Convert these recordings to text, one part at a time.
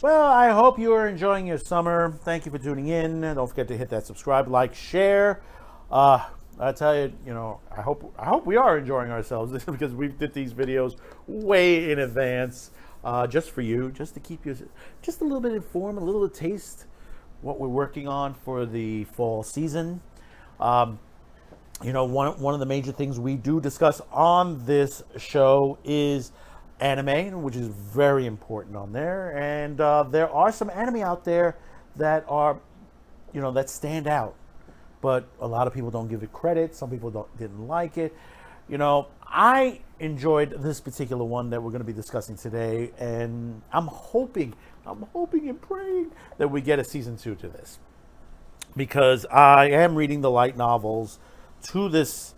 Well, I hope you are enjoying your summer. Thank you for tuning in. Don't forget to hit that subscribe, like, share. I tell you, I hope we are enjoying ourselves because we did these videos way in advance, just for you, just to keep you just a little bit informed, a little taste what we're working on for the fall season. One of the major things we do discuss on this show is anime, which is very important on there. And there are some anime out there that are, that stand out. But a lot of people don't give it credit. Some people didn't like it. I enjoyed this particular one that we're going to be discussing today. And I'm hoping and praying that we get a season 2 to this. Because I am reading the light novels to this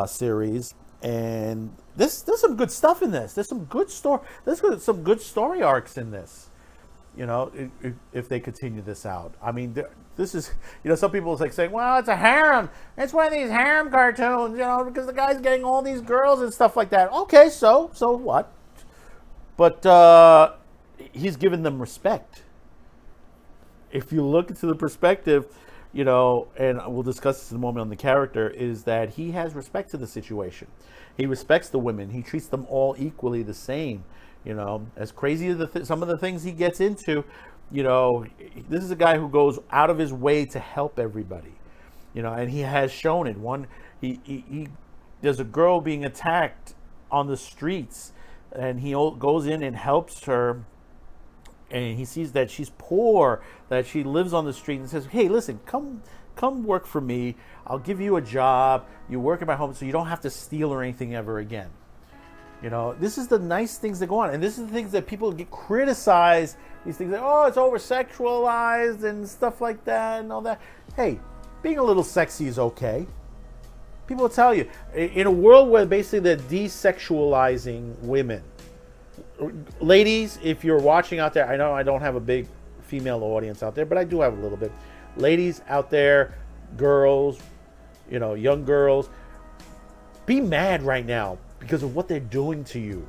series, and there's some good stuff in this. There's some good story arcs in this. If they continue this out, I mean, this is, some people is like saying, well, it's a harem. It's one of these harem cartoons, because the guy's getting all these girls and stuff like that. Okay, so what? But he's given them respect. If you look into the perspective, and we'll discuss this in a moment on the character, is that he has respect to the situation. He respects the women. He treats them all equally the same. As crazy as some of the things he gets into, this is a guy who goes out of his way to help everybody, and he has shown it. There's a girl being attacked on the streets, and he goes in and helps her. And he sees that she's poor, that she lives on the street, and says, hey, listen, come work for me. I'll give you a job. You work at my home so you don't have to steal or anything ever again. This is the nice things that go on. And this is the things that people get criticized. These things like, oh, it's over-sexualized and stuff like that and all that. Hey, being a little sexy is okay. People will tell you, in a world where basically they're desexualizing women, ladies, if you're watching out there, I know I don't have a big female audience out there, but I do have a little bit. Ladies out there, girls, young girls, be mad right now because of what they're doing to you.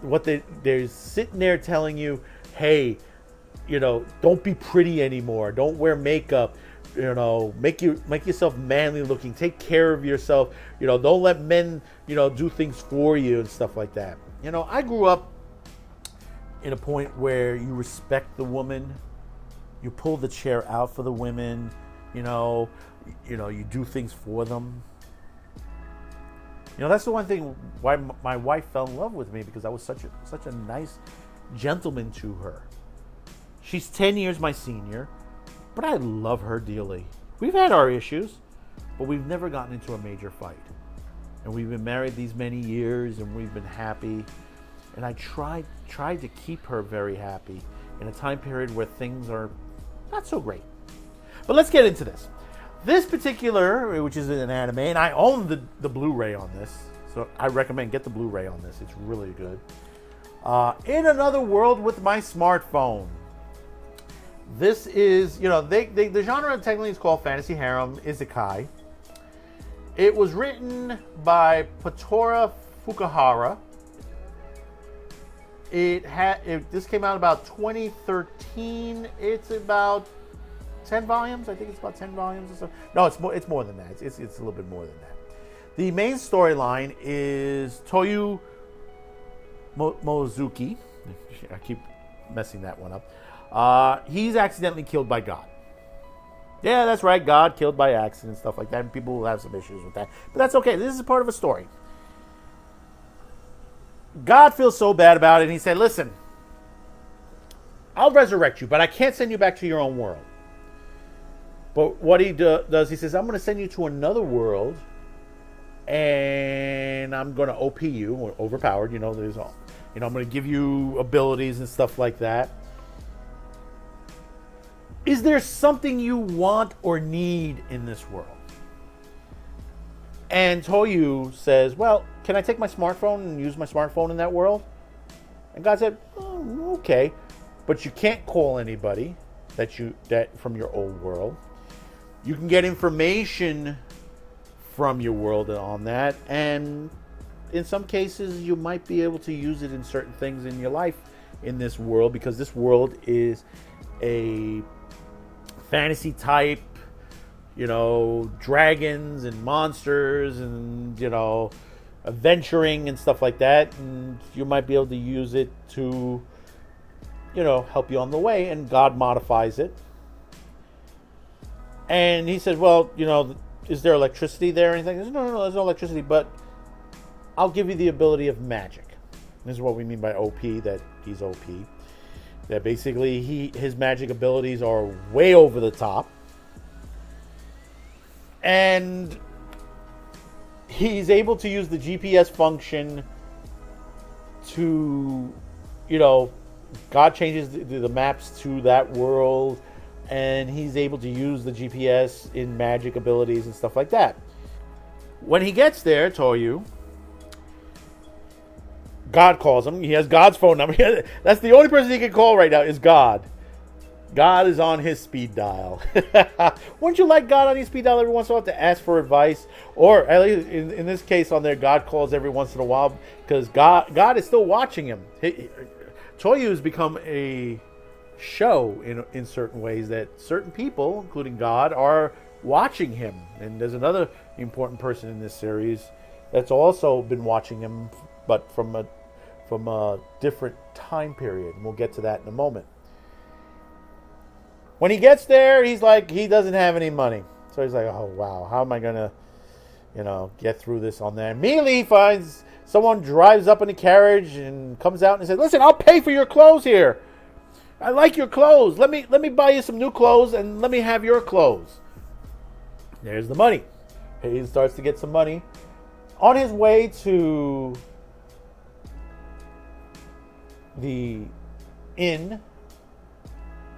What they're sitting there telling you, hey, don't be pretty anymore. Don't wear makeup. Make yourself manly looking. Take care of yourself. Don't let men, do things for you and stuff like that. I grew up in a point where you respect the woman, you pull the chair out for the women, you do things for them. That's the one thing why my wife fell in love with me, because I was such a nice gentleman to her. She's 10 years my senior, but I love her dearly. We've had our issues, but we've never gotten into a major fight. And we've been married these many years, and we've been happy. And I tried to keep her very happy in a time period where things are not so great. But let's get into this. This particular, which is an anime, and I own the Blu-ray on this, so I recommend get the Blu-ray on this. It's really good. In Another World with My Smartphone. This is, the genre technically is called fantasy harem isekai. It was written by Patora Fukuhara. This came out about 2013. It's about 10 volumes. I think it's about 10 volumes or so. No, it's more than that. It's a little bit more than that. The main storyline is Toyu Mozuki. I keep messing that one up. He's accidentally killed by God. Yeah, that's right. God killed by accident and stuff like that. And people will have some issues with that. But that's okay. This is part of a story. God feels so bad about it, and he said, listen, I'll resurrect you, but I can't send you back to your own world. But what he does, he says, I'm going to send you to another world, and I'm going to OP you, or overpowered, there's all. I'm going to give you abilities and stuff like that. Is there something you want or need in this world? And Toyu says, well, can I take my smartphone and use my smartphone in that world? And God said, oh, okay. But you can't call anybody that from your old world. You can get information from your world on that. And in some cases, you might be able to use it in certain things in your life in this world, because this world is a fantasy type, dragons and monsters and, adventuring and stuff like that. And you might be able to use it to, help you on the way. And God modifies it. And he says, well, is there electricity there or anything? He says, no, there's no electricity, but I'll give you the ability of magic. This is what we mean by OP, that he's OP. That basically his magic abilities are way over the top. And he's able to use the GPS function to, God changes the maps to that world, and he's able to use the GPS in magic abilities and stuff like that. When he gets there, Toyu, God calls him. He has God's phone number. That's the only person he can call right now is God. God is on his speed dial. Wouldn't you like God on your speed dial every once in a while to ask for advice? Or at least in this case on there, God calls every once in a while because God is still watching him. Toyu has become a show in certain ways that certain people, including God, are watching him. And there's another important person in this series that's also been watching him, but from a different time period. And we'll get to that in a moment. When he gets there, he's like, he doesn't have any money. So he's like, oh, wow, how am I going to, get through this on there? Immediately he finds someone drives up in a carriage and comes out and says, listen, I'll pay for your clothes here. I like your clothes. Let me buy you some new clothes and let me have your clothes. There's the money. He starts to get some money. On his way to the inn,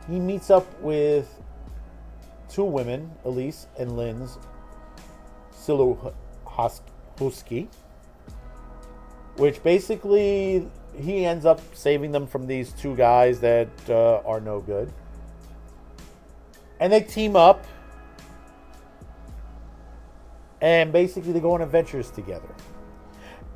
he meets up with two women, Elise and Lynn's Siluhusky, which basically he ends up saving them from these two guys that are no good. And they team up, and basically they go on adventures together.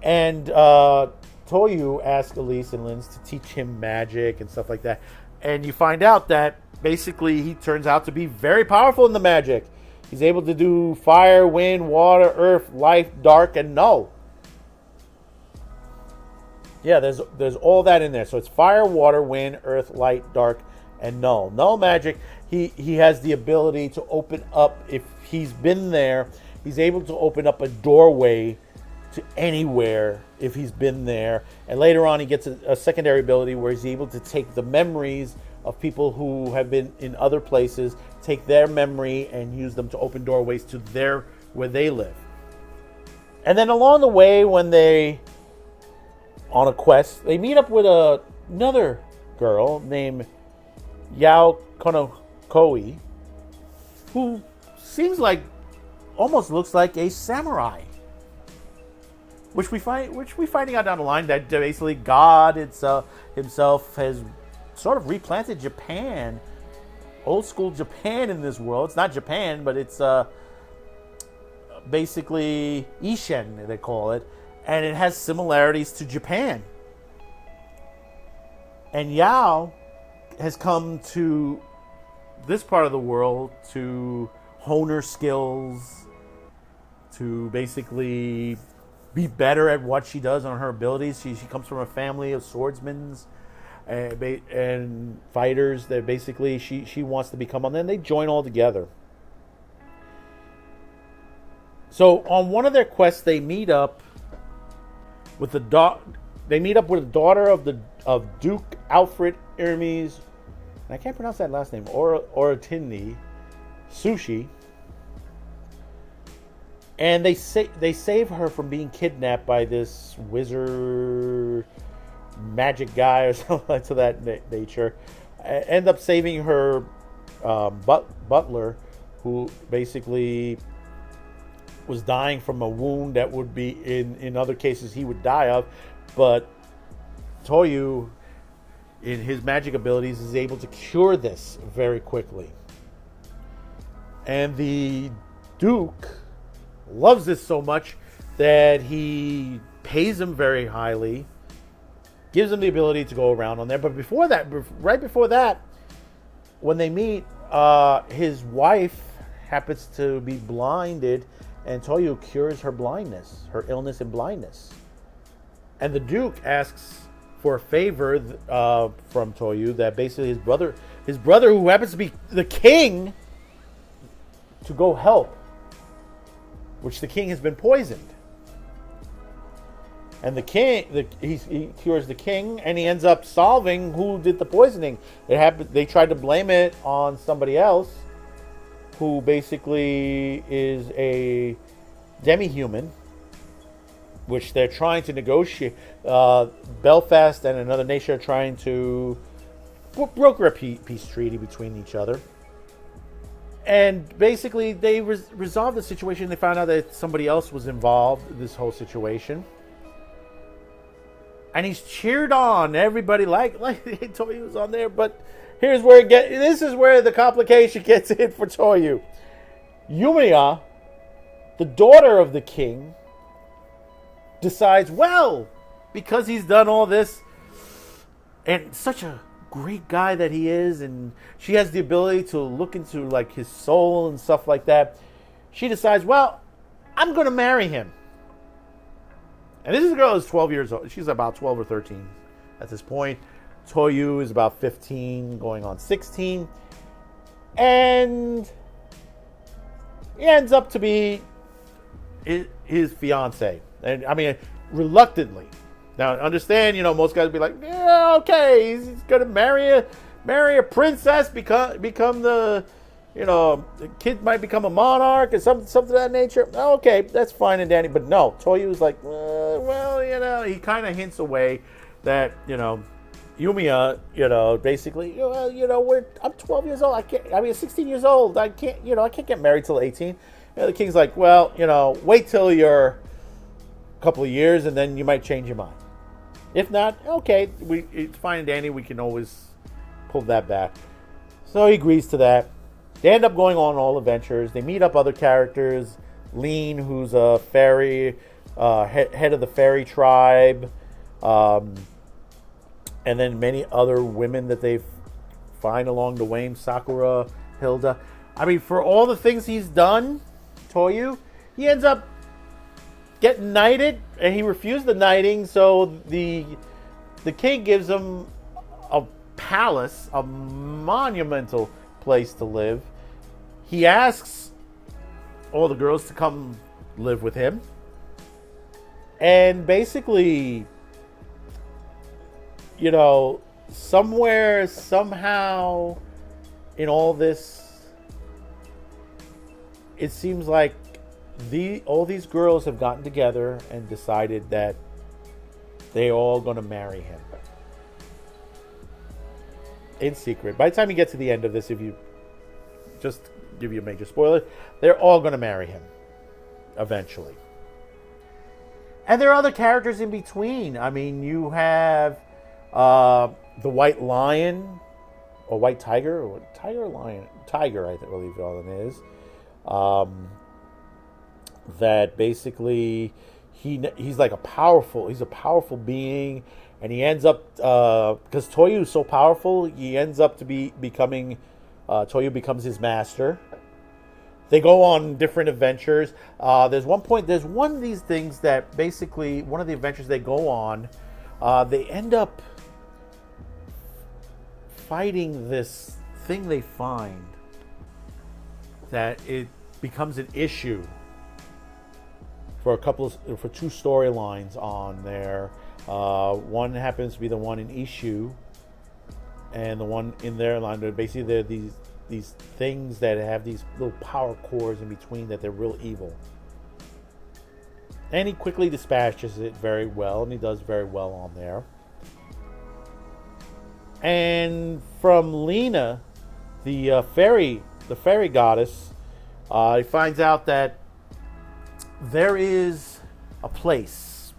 And Toyu asks Elise and Lynn's to teach him magic and stuff like that. And you find out that basically he turns out to be very powerful in the magic. He's able to do fire, wind, water, earth, light, dark, and null. Yeah, there's all that in there. So it's fire, water, wind, earth, light, dark, and null. Null magic, he has the ability to open up, if he's been there, he's able to open up a doorway to anywhere if he's been there. And later on he gets a secondary ability where he's able to take the memories of people who have been in other places, take their memory and use them to open doorways to where they live. And then along the way, when they on a quest, they meet up with another girl named Yao Konokoi, who almost looks like a samurai. Which we finding out down the line that basically God himself has sort of replanted Japan, old school Japan in this world. It's not Japan, but it's basically Ishen, they call it, and it has similarities to Japan. And Yao has come to this part of the world to hone her skills, to basically be better at what she does on her abilities. She comes from a family of swordsmen and fighters that basically she wants to become. And then they join all together. So on one of their quests, they meet up with the daughter of Duke Alfred Hermes, and I can't pronounce that last name, Oratini Sushi. And they save her from being kidnapped by this wizard magic guy or something to that nature. End up saving her butler, who basically was dying from a wound that would be in other cases he would die of. But Toyu, in his magic abilities, is able to cure this very quickly. And the Duke loves this so much that he pays him very highly gives him the ability to go around on there. But before that, right before that, when they meet, his wife happens to be blinded, and Toyo cures her blindness, her illness and blindness. And the Duke asks for a favor from Toyo, that basically his brother, who happens to be the king, to go help, which the king has been poisoned. And the king, he cures the king, and he ends up solving who did the poisoning. They tried to blame it on somebody else, who basically is a demi-human, which they're trying to negotiate. Belfast and another nation are trying to broker a peace treaty between each other. And basically, they resolved the situation. They found out that somebody else was involved in this whole situation. And he's cheered on. Everybody like Toyo was on there, but here's where this is where the complication gets in for Toyo. Yumiya, the daughter of the king, decides, well, because he's done all this, and such a great guy that he is, and she has the ability to look into like his soul and stuff like that, she decides, well, I'm going to marry him. And this girl is 12 years old. She's about 12 or 13 at this point. Toyo is about 15, going on 16. And he ends up to be his fiance. And I mean, reluctantly. Now, understand, most guys would be like, yeah, okay, he's going to marry a princess, become the, the kid might become a monarch or something of that nature. Okay, that's fine and dandy. But no, Toyo's like, well, he kind of hints away that, Yumiya, basically, I'm 12 years old. 16 years old. I can't get married till 18. The king's like, well, wait till you're a couple of years and then you might change your mind. If not, okay, it's fine and dandy. We can always pull that back. So he agrees to that. They end up going on all adventures. They meet up other characters. Lean, who's a fairy, head of the fairy tribe. And then many other women that they find along the way. Sakura, Hilda. I mean, for all the things he's done, Toyo, he ends up getting knighted, and he refused the knighting, so the king gives him a palace, a monumental place to live. He asks all the girls to come live with him. And basically, somewhere, somehow, in all this, it seems like all these girls have gotten together and decided that they're all going to marry him. In secret. By the time you get to the end of this, if you just give you a major spoiler, they're all going to marry him eventually. And there are other characters in between. I mean, you have the White Lion, or White Tiger, or Tiger or Lion? Tiger, I believe all it is. That basically he's like a powerful being, and he ends up because Toyo is so powerful, he ends up to becoming Toyo becomes his master. They go on different adventures. There's one of these things that basically one of the adventures they go on, they end up fighting this thing they find that it becomes an issue for two storylines on there. One happens to be the one in Ishu, and the one in their line. Basically, they're these things that have these little power cores in between that they're real evil. And he quickly dispatches it very well, and he does very well on there. And from Lena, the fairy goddess, he finds out that there is a place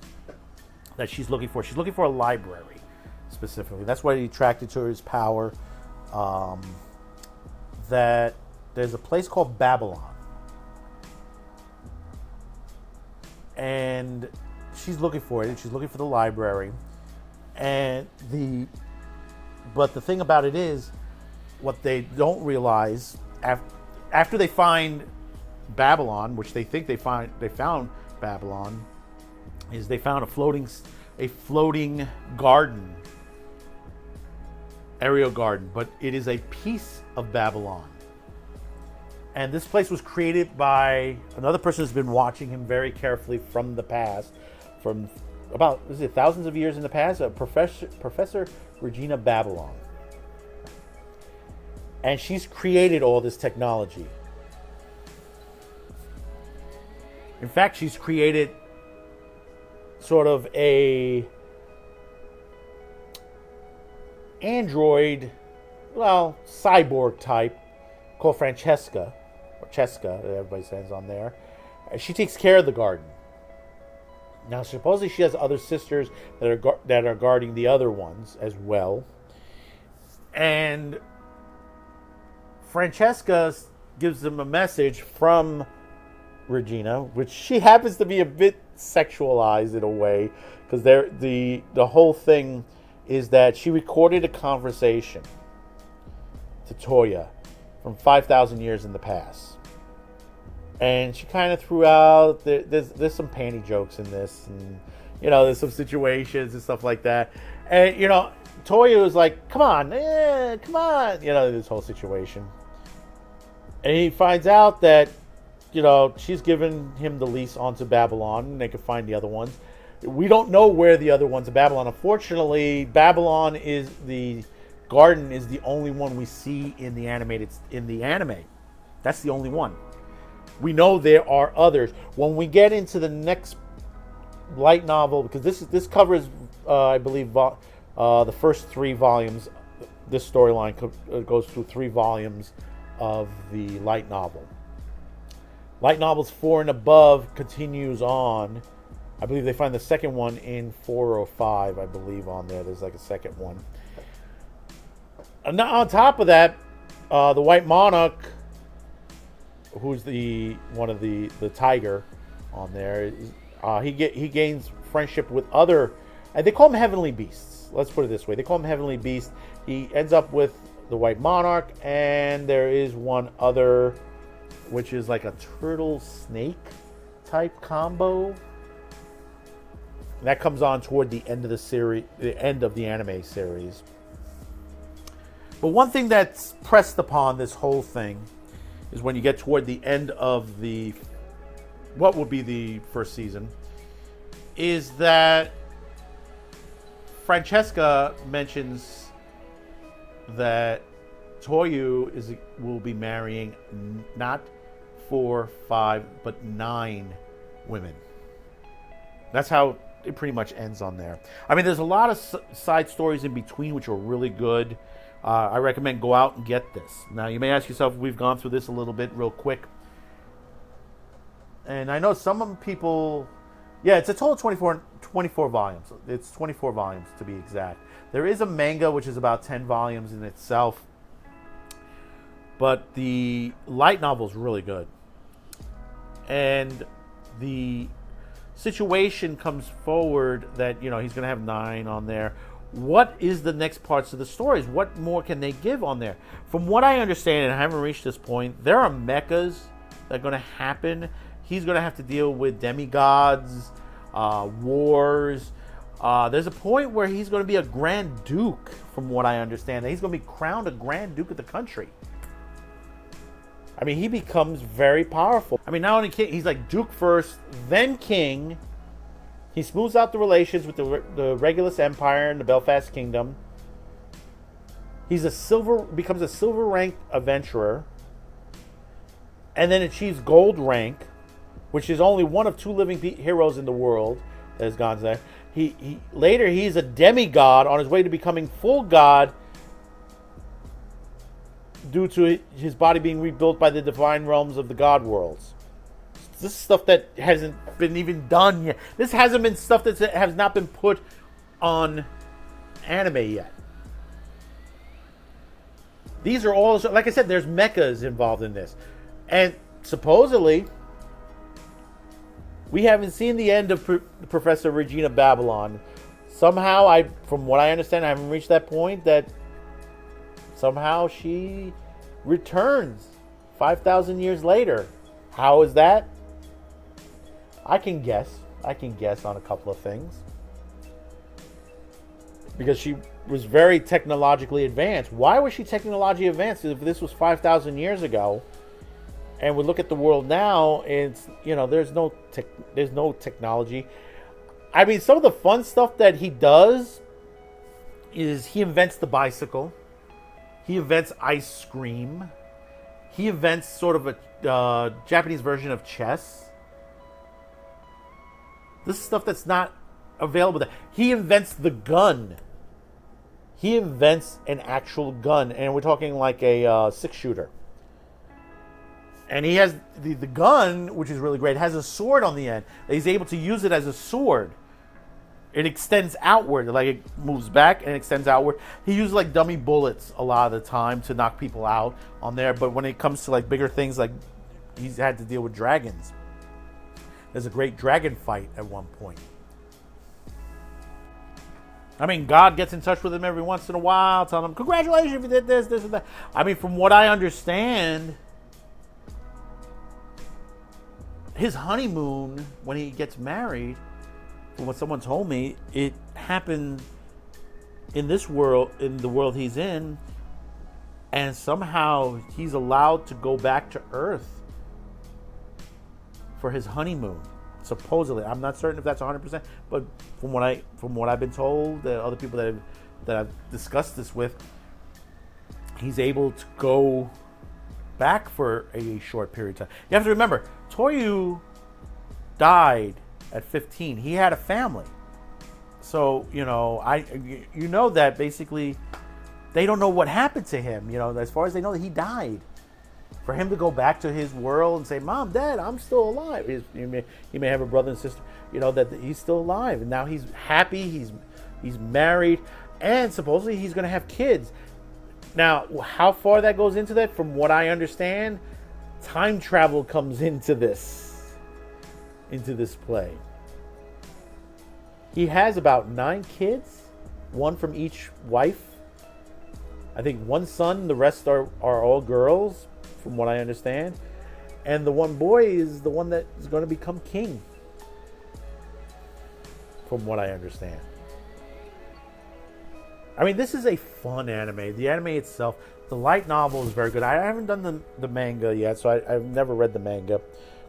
that she's looking for. She's looking for a library, specifically. That's what attracted to her, his power. That there's a place called Babylon. And she's looking for it. And she's looking for the library. And but the thing about it is, what they don't realize after they find Babylon, which they think they found Babylon, is they found a floating garden, aerial garden, but it is a piece of Babylon. And this place was created by another person who's been watching him very carefully from the past, from about thousands of years in the past, Professor Regina Babylon. And she's created all this technology. In fact, she's created sort of a android, well, cyborg type called Francesca, or Cheska, everybody says on there. She takes care of the garden. Now, supposedly she has other sisters that are guarding the other ones as well. And Francesca gives them a message from Regina, which she happens to be a bit sexualized in a way, because the whole thing is that she recorded a conversation to Toya from 5,000 years in the past. And she kind of threw out, there's some panty jokes in this, and, there's some situations and stuff like that. And, Toya was like, come on, this whole situation. And he finds out that, she's given him the lease onto Babylon, and they can find the other ones. We don't know where the other ones are Babylon. Unfortunately, Babylon the garden is the only one we see in the anime. That's the only one. We know there are others. When we get into the next light novel, because this covers, I believe, the first 3 volumes. This storyline goes through 3 volumes of the light novel. Light novels 4 and above continues on. I believe they find the second one in 4 or 5, I believe, on there. There's like a second one. And on top of that, the White Monarch, who's one of the tiger on there, he gains friendship with other, they call them heavenly beasts. Let's put it this way. They call them heavenly beasts. He ends up with the White Monarch, and there is one other, which is like a turtle snake type combo. And that comes on toward the end of the series, the end of the anime series. But one thing that's pressed upon this whole thing is when you get toward the end of what would be the first season, is that Francesca mentions that Toyu will be marrying not 4, 5, but 9 women. That's how it pretty much ends on there. I mean, there's a lot of side stories in between which are really good. I recommend go out and get this. Now, you may ask yourself, we've gone through this a little bit real quick. And I know some people... Yeah, it's a total of 24 volumes. It's 24 volumes, to be exact. There is a manga, which is about 10 volumes in itself. But the light novel is really good. And the situation comes forward that, he's going to have 9 on there. What is the next parts of the stories? What more can they give on there? From what I understand, and I haven't reached this point, there are mechas that are going to happen. He's going to have to deal with demigods, wars. There's a point where he's going to be a Grand Duke, from what I understand. He's going to be crowned a Grand Duke of the country. I mean, he becomes very powerful. I mean, not only king, he's like Duke first, then king. He smooths out the relations with the Regulus Empire and the Belfast Kingdom. He's becomes a silver rank adventurer, and then achieves gold rank, which is only one of 2 living heroes in the world that has gone to that. Later he's a demigod on his way to becoming full god, due to his body being rebuilt by the divine realms of the god worlds. This is stuff that hasn't been even done yet. This hasn't been stuff that has not been put on anime yet. These are all, like I said, there's mechas involved in this. And supposedly, we haven't seen the end of Professor Regina Babylon. somehow, from what I understand, I haven't reached that point, that somehow she returns 5,000 years later. How is that? I can guess. I can guess on a couple of things. Because she was very technologically advanced. Why was she technologically advanced if this was 5,000 years ago? And we look at the world now, it's, there's no technology. I mean, some of the fun stuff that he does is he invents the bicycle. He invents ice cream. He invents sort of a Japanese version of chess. This is stuff that's not available. He invents the gun. He invents an actual gun. And we're talking like a 6-shooter. And he has the gun, which is really great, has a sword on the end. He's able to use it as a sword. It extends outward, like it moves back and extends outward. He uses like dummy bullets a lot of the time to knock people out on there. But when it comes to like bigger things, like he's had to deal with dragons. There's a great dragon fight at one point. I mean, God gets in touch with him every once in a while, telling him, congratulations if you did this, and that. I mean, from what I understand, his honeymoon, when he gets married, from what someone told me, it happened in this world, in the world he's in, and somehow he's allowed to go back to Earth for his honeymoon. Supposedly, I'm not certain if that's 100%, but from what I've been told, the other people that I've discussed this with, he's able to go back for a short period of time. You have to remember, Toyu died at 15. He had a family, so that basically they don't know what happened to him. As far as they know, that he died. For him to go back to his world and say, "Mom, Dad, I'm still alive." He may have a brother and sister, that he's still alive, and now he's happy. He's married, and supposedly he's going to have kids. Now, how far that goes into that, from what I understand, time travel comes into this play. He has about 9 kids, one from each wife. I think 1 son, the rest are all girls, from what I understand. And the one boy is the one that is going to become king, from what I understand. I mean, this is a fun anime. The anime itself, the light novel is very good. I haven't done the manga yet, so I've never read the manga.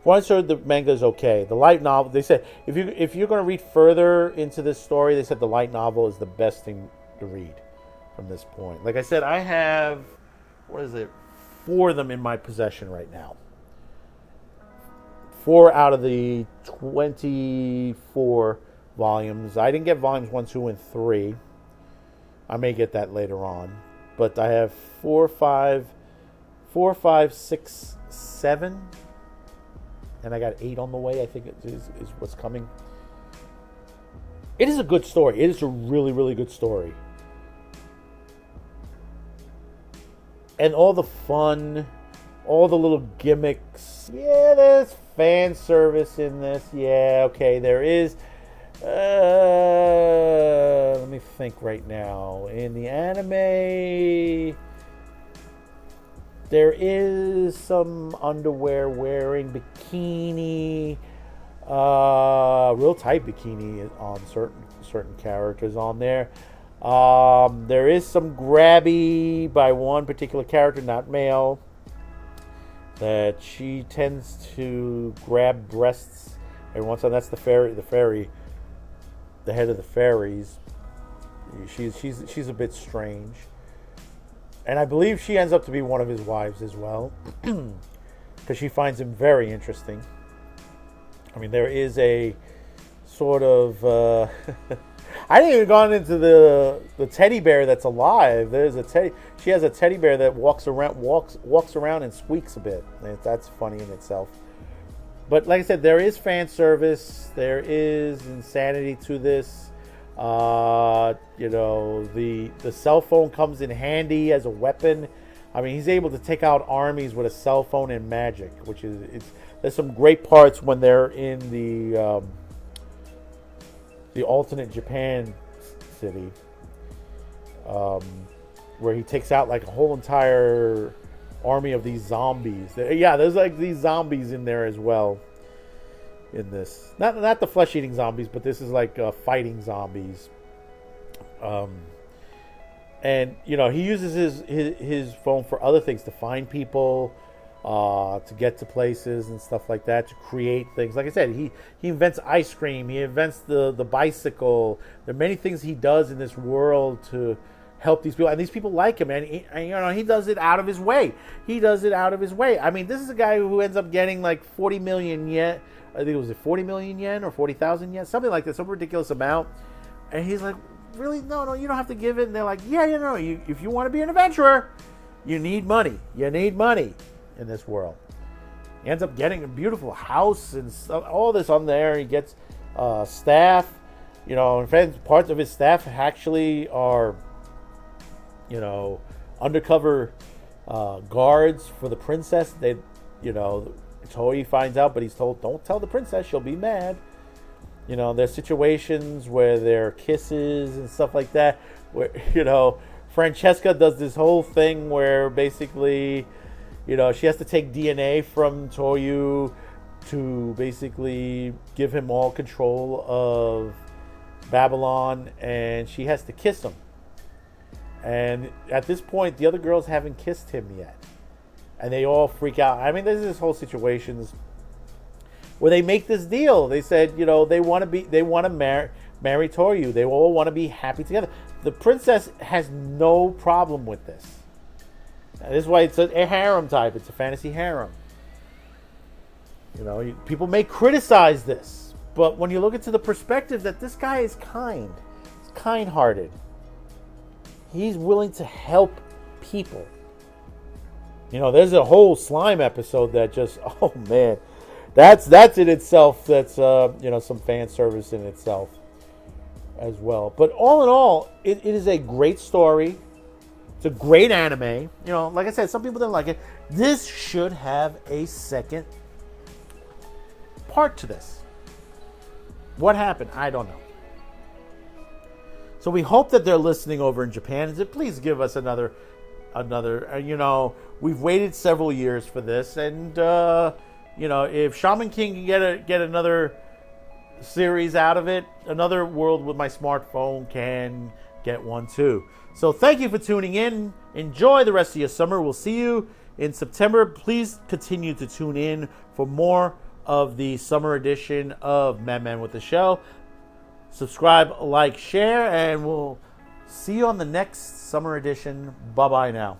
Well, I heard the manga is okay. The light novel, they said, if you're going to read further into this story, they said the light novel is the best thing to read from this point. Like I said, I have, 4 of them in my possession right now. 4 out of the 24 volumes. I didn't get volumes 1, 2, and 3. I may get that later on. But I have 4, 5, 6, 7. And I got 8 on the way, I think is what's coming. It is a good story. It is a really, really good story. And all the fun, all the little gimmicks. Yeah, there's fan service in this. Yeah, okay, there is. Let me think right now. In the anime, there is some underwear wearing, bikini, real tight bikini on certain characters on there. There is some grabby by one particular character, not male, that she tends to grab breasts every once in a while. That's the fairy, the head of the fairies. She's a bit strange. And I believe she ends up to be one of his wives as well, because she finds him very interesting. I mean, there is a sort of... I didn't even go into the teddy bear that's alive. She has a teddy bear that walks around and squeaks a bit. That's funny in itself. But like I said, there is fan service. There is insanity to this. The cell phone comes in handy as a weapon. I mean, he's able to take out armies with a cell phone and magic, which is there's some great parts when they're in the alternate Japan city, where he takes out like a whole entire army of these zombies. Yeah, there's like these zombies in there as well. In this, not the flesh-eating zombies, but this is like fighting zombies. And you know, he uses his phone for other things, to find people, to get to places and stuff like that, to create things. Like I said, he invents ice cream, he invents the bicycle. There are many things he does in this world to help these people, and these people like him, and you know, he does it out of his way. I mean, this is a guy who ends up getting like 40 million yen. I think it was 40 million yen or 40,000 yen, something like that, some ridiculous amount. And he's like, really? No, you don't have to give it. And they're like, yeah, you know, if you want to be an adventurer, you need money. You need money in this world. He ends up getting a beautiful house and stuff, all this on there. He gets staff. You know, in fact, parts of his staff actually are, you know, undercover guards for the princess. They, you know, Toei finds out, but he's told, don't tell the princess, she'll be mad. You know, there's situations where there are kisses and stuff like that, where, you know, Francesca does this whole thing where basically, you know, she has to take DNA from Toyu to basically give him all control of Babylon, and she has to kiss him. And at this point, the other girls haven't kissed him yet. And they all freak out. I mean, there's this whole situations where they make this deal. They said, you know, they want to marry Toru. They all want to be happy together. The princess has no problem with this. Now, this is why it's a harem type. It's a fantasy harem. You know, people may criticize this, but when you look into the perspective that this guy is kind, he's kind-hearted. He's willing to help people. You know, there's a whole slime episode that just, oh man, that's in itself. That's you know, some fan service in itself as well. But all in all, it is a great story. It's a great anime. You know, like I said, some people didn't like it. This should have a second part to this. What happened? I don't know. So we hope that they're listening over in Japan. Please give us another. You know, we've waited several years for this, and you know, if Shaman King can get another series out of it, another world with my smartphone can get one too. So thank you for tuning in. Enjoy the rest of your summer. We'll see you in September. Please continue to tune in for more of the summer edition of Man with the Show. Subscribe, like, share, and we'll see you on the next summer edition. Bye-bye now.